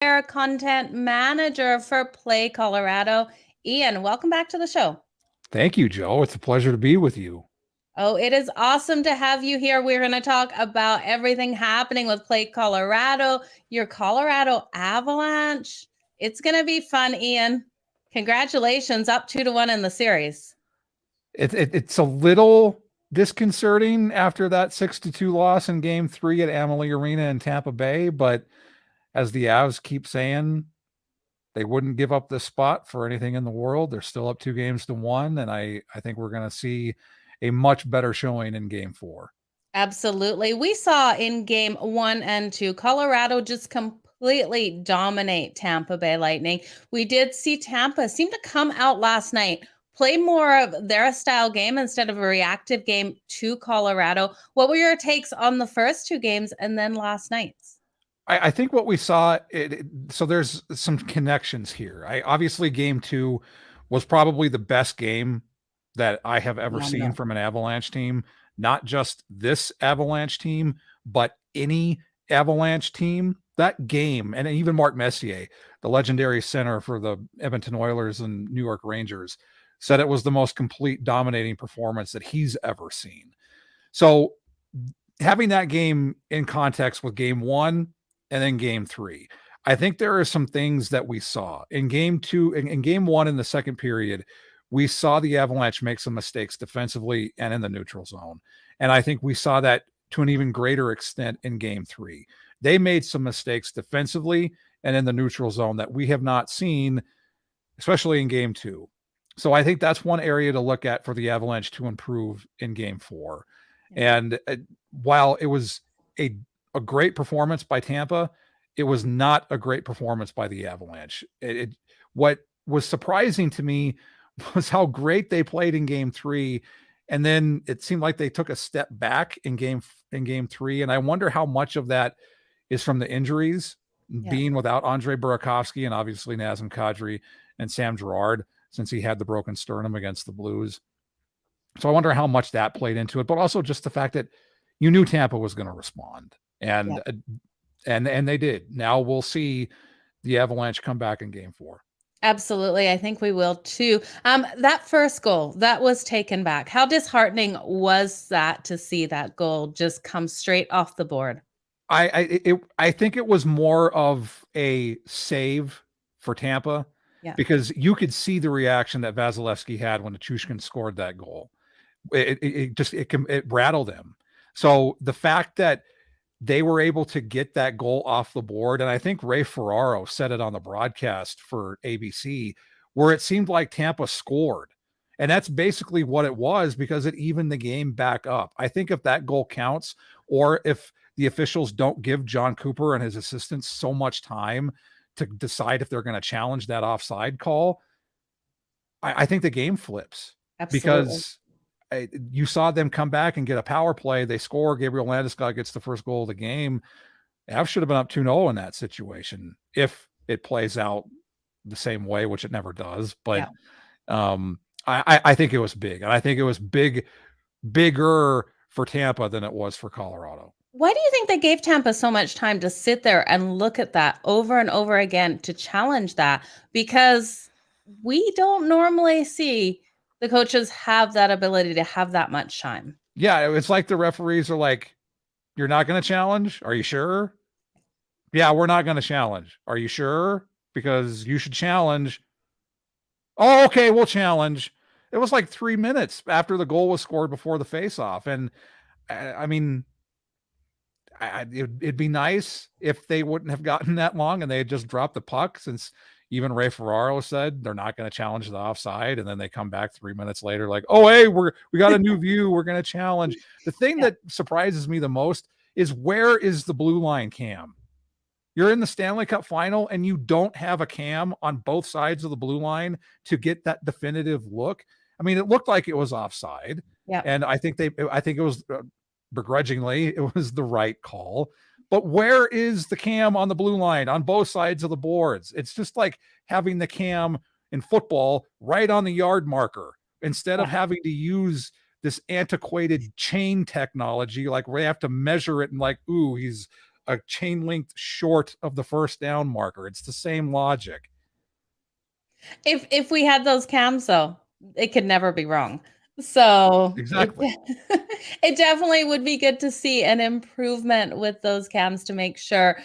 Clair, content manager for Play Colorado. Ian, welcome back to the show. Thank you, Joe. It's a pleasure to be with you. Oh, it is awesome to have you here. We're going to talk about everything happening with Play Colorado, your Colorado Avalanche. It's going to be fun, Ian. Congratulations, up 2-1 in the series. It's a little disconcerting after that 6-2 loss in Game 3 at Amalie Arena in Tampa Bay, but as the Avs keep saying, they wouldn't give up this spot for anything in the world. They're still up 2-1, and I think we're going to see a much better showing in Game 4. Absolutely. We saw in game 1 and 2, Colorado just completely dominate Tampa Bay Lightning. We did see Tampa seem to come out last night, play more of their style game instead of a reactive game to Colorado. What were your takes on the first two games and then last night's? I think what we saw, so there's some connections here. Obviously, Game 2 was probably the best game that I have ever seen from an Avalanche team. Not just this Avalanche team, but any Avalanche team. That game, and even Mark Messier, the legendary center for the Edmonton Oilers and New York Rangers, said it was the most complete, dominating performance that he's ever seen. So having that game in context with Game 1 and then Game 3, I think there are some things that we saw in Game 2, in Game 1 in the second period. We saw the Avalanche make some mistakes defensively and in the neutral zone. And I think we saw that to an even greater extent in Game 3. They made some mistakes defensively and in the neutral zone that we have not seen, especially in Game 2. So I think that's one area to look at for the Avalanche to improve in Game 4. And while it was a great performance by Tampa, it was not a great performance by the Avalanche. What was surprising to me was how great they played in Game 3, and then it seemed like they took a step back in Game 3. And I wonder how much of that is from the injuries, being without Andre Burakovsky and obviously Nazem Kadri and Sam Girard, since he had the broken sternum against the Blues. So I wonder how much that played into it, but also just the fact that you knew Tampa was going to respond, and they did. Now we'll see the Avalanche come back in Game 4. Absolutely. I think we will too. That first goal that was taken back. How disheartening was that to see that goal just come straight off the board? I think it was more of a save for Tampa, because you could see the reaction that Vasilevsky had when Nichushkin scored that goal. It rattled him. So the fact that they were able to get that goal off the board, and I think Ray Ferraro said it on the broadcast for ABC, where it seemed like Tampa scored. And that's basically what it was, because it evened the game back up. I think if that goal counts, or if the officials don't give John Cooper and his assistants so much time to decide if they're going to challenge that offside call, I think the game flips. Absolutely. Because you saw them come back and get a power play. They score. Gabriel Landeskog gets the first goal of the game. Avs should have been up 2-0 in that situation if it plays out the same way, which it never does. But I think it was big. And I think it was bigger for Tampa than it was for Colorado. Why do you think they gave Tampa so much time to sit there and look at that over and over again to challenge that? Because we don't normally see the coaches have that ability to have that much time. Yeah, it's like the referees are like, you're not going to challenge? Are you sure? Yeah, we're not going to challenge. Are you sure? Because you should challenge. Oh, okay, we'll challenge. It was like 3 minutes after the goal was scored before the faceoff. And I mean, it'd be nice if they wouldn't have gotten that long and they had just dropped the puck, since even Ray Ferraro said they're not going to challenge the offside. And then they come back 3 minutes later like, oh, hey, we got a new view. We're going to challenge. The thing that surprises me the most is, where is the blue line cam? You're in the Stanley Cup final and you don't have a cam on both sides of the blue line to get that definitive look. I mean, it looked like it was offside. And I think it was begrudgingly, it was the right call. But where is the cam on the blue line on both sides of the boards? It's just like having the cam in football right on the yard marker, instead of having to use this antiquated chain technology, like where they have to measure it and like, ooh, he's a chain length short of the first down marker. It's the same logic. If we had those cams, though, it could never be wrong. So Exactly. it definitely would be good to see an improvement with those cams to make sure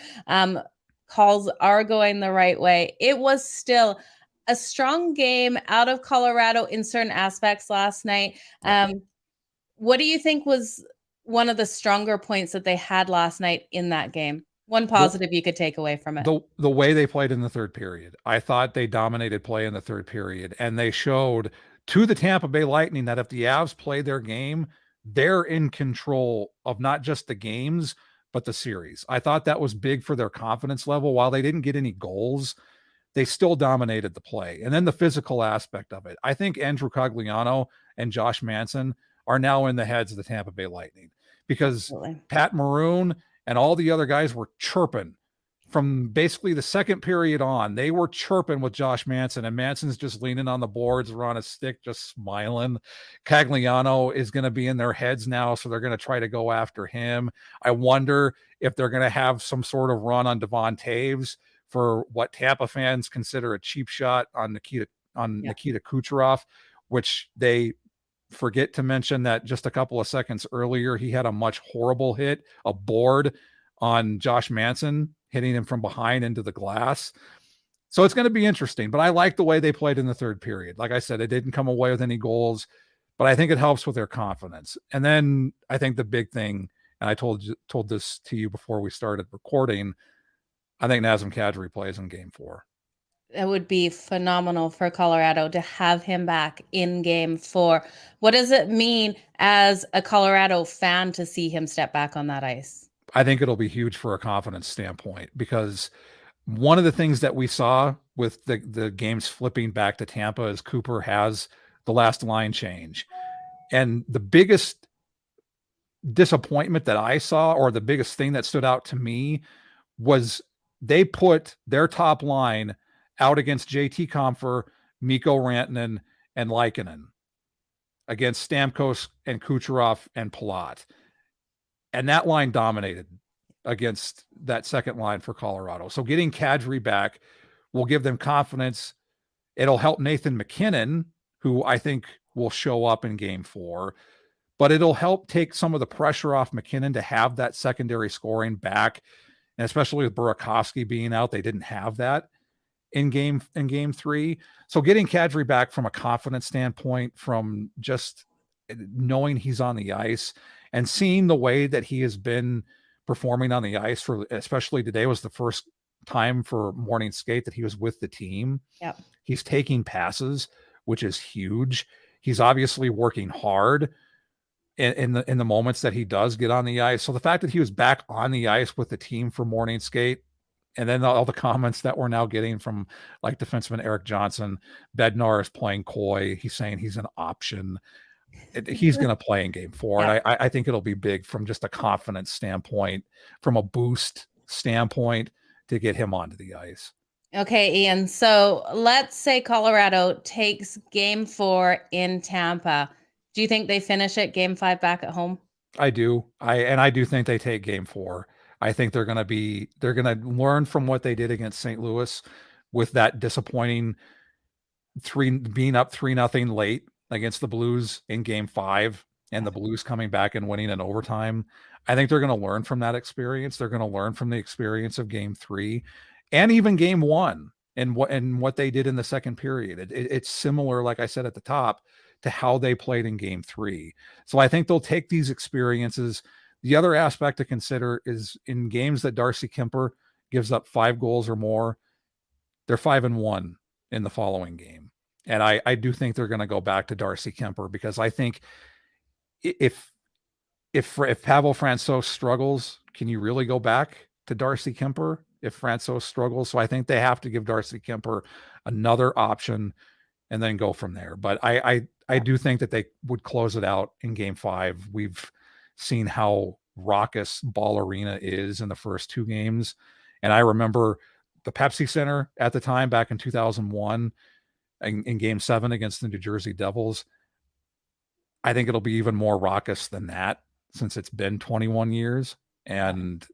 calls are going the right way. It was still a strong game out of Colorado in certain aspects last night. What do you think was one of the stronger points that they had last night in that game? One positive you could take away from it. The way they played in the third period. I thought they dominated play in the third period, and they showed to the Tampa Bay Lightning that if the Avs play their game, they're in control of not just the games, but the series. I thought that was big for their confidence level. While they didn't get any goals, they still dominated the play. And then the physical aspect of it. I think Andrew Cogliano and Josh Manson are now in the heads of the Tampa Bay Lightning because Pat Maroon and all the other guys were chirping from basically the second period on. They were chirping with Josh Manson, and Manson's just leaning on the boards or on a stick, just smiling. Cogliano is going to be in their heads now, so they're going to try to go after him. I wonder if they're going to have some sort of run on Devon Taves for what Tampa fans consider a cheap shot on Nikita Kucherov, which they forget to mention that just a couple of seconds earlier, he had a much horrible hit, a board on Josh Manson, hitting him from behind into the glass. So it's going to be interesting, but I like the way they played in the third period. Like I said, it didn't come away with any goals, but I think it helps with their confidence. And then I think the big thing, and I told this to you before we started recording, I think Nazem Kadri plays in game 4. It would be phenomenal for Colorado to have him back in game 4. What does it mean as a Colorado fan to see him step back on that ice? I think it'll be huge for a confidence standpoint, because one of the things that we saw with the games flipping back to Tampa is Cooper has the last line change. And the biggest disappointment that I saw, or the biggest thing that stood out to me, was they put their top line out against JT Compher, Mikko Rantanen, and Lehkonen against Stamkos and Kucherov and Palat. And that line dominated against that second line for Colorado. So getting Kadri back will give them confidence. It'll help Nathan MacKinnon, who I think will show up in game 4, but it'll help take some of the pressure off MacKinnon to have that secondary scoring back. And especially with Burakovsky being out, they didn't have that in game 3. So getting Kadri back from a confidence standpoint, from just knowing he's on the ice and seeing the way that he has been performing on the ice, for especially today was the first time for morning skate that he was with the team. Yep. He's taking passes, which is huge. He's obviously working hard in the moments that he does get on the ice. So the fact that he was back on the ice with the team for morning skate, and then all the comments that we're now getting from like defenseman Eric Johnson, Bednar is playing coy. He's saying he's an option. He's going to play in game 4. Yeah. And I think it'll be big from just a confidence standpoint, from a boost standpoint, to get him onto the ice. Okay, Ian. So let's say Colorado takes game 4 in Tampa. Do you think they finish it game 5 back at home? I do. I do think they take game 4. I think they're going to learn from what they did against St. Louis with that disappointing being up 3-0 late against the Blues in game 5, and the Blues coming back and winning in overtime. I think they're going to learn from that experience. They're going to learn from the experience of game 3 and even game 1 and what they did in the second period. It's similar, like I said at the top, to how they played in game 3. So I think they'll take these experiences. The other aspect to consider is in games that Darcy Kuemper gives up 5 goals or more, they're 5-1 in the following game. And I do think they're going to go back to Darcy Kuemper, because I think if Pavel Francouz struggles, can you really go back to Darcy Kuemper if Francouz struggles? So I think they have to give Darcy Kuemper another option and then go from there. But I do think that they would close it out in game 5. We've seen how raucous Ball Arena is in the first 2 games. And I remember the Pepsi Center at the time back in 2001 in game 7 against the New Jersey Devils. I think it'll be even more raucous than that, since it's been 21 years. And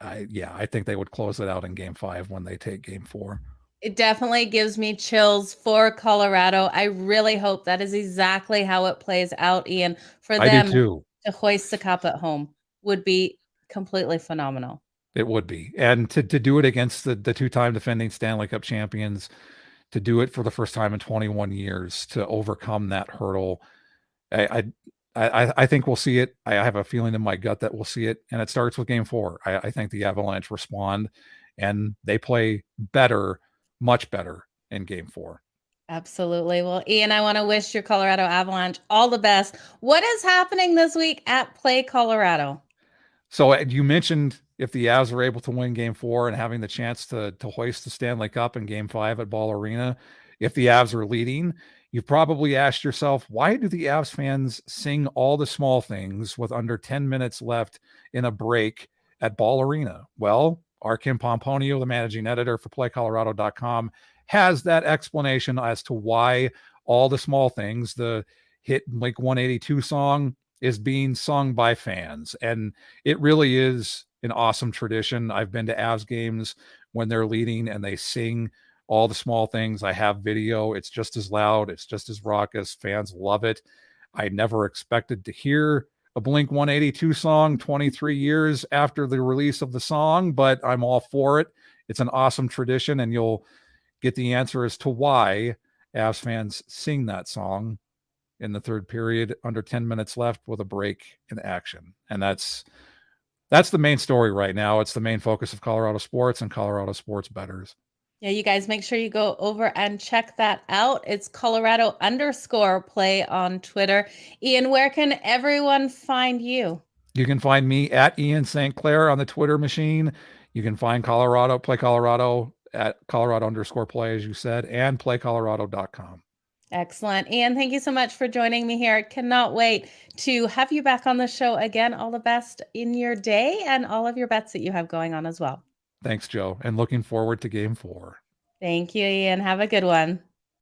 I think they would close it out in game 5 when they take game 4. It definitely gives me chills for Colorado. I really hope that is exactly how it plays out, Ian. For I do them too. to hoist the cup at home would be completely phenomenal. It would be. And to do it against the two-time defending Stanley Cup champions, to do it for the first time in 21 years, to overcome that hurdle. I I think we'll see it. I have a feeling in my gut that we'll see it, and it starts with game 4. I think the Avalanche respond, and they play better, much better in game 4. Absolutely. Well, Ian, I want to wish your Colorado Avalanche all the best. What is happening this week at Play Colorado? So you mentioned if the Avs are able to win game 4 and having the chance to hoist the Stanley Cup in game 5 at Ball Arena, if the Avs are leading, you've probably asked yourself, why do the Avs fans sing all the small things with under 10 minutes left in a break at Ball Arena? Well, our Kim Pomponio, the managing editor for PlayColorado.com, has that explanation as to why all the small things, the hit Blink 182 song, is being sung by fans. And it really is an awesome tradition. I've been to Avs games when they're leading and they sing all the small things. I have video. It's just as loud. It's just as raucous. Fans love it. I never expected to hear a Blink 182 song 23 years after the release of the song, but I'm all for it. It's an awesome tradition, and you'll get the answer as to why Avs fans sing that song in the third period, under 10 minutes left with a break in action. And that's the main story right now. It's the main focus of Colorado sports and Colorado sports bettors. Yeah, you guys make sure you go over and check that out. It's Colorado_play on Twitter. Ian, where can everyone find you? You can find me at Ian St. Clair on the Twitter machine. You can find Play Colorado at Colorado_play, as you said, and playcolorado.com. Excellent. Ian, thank you so much for joining me here. I cannot wait to have you back on the show again. All the best in your day and all of your bets that you have going on as well. Thanks, Joe, and looking forward to game 4. Thank you, Ian. Have a good one.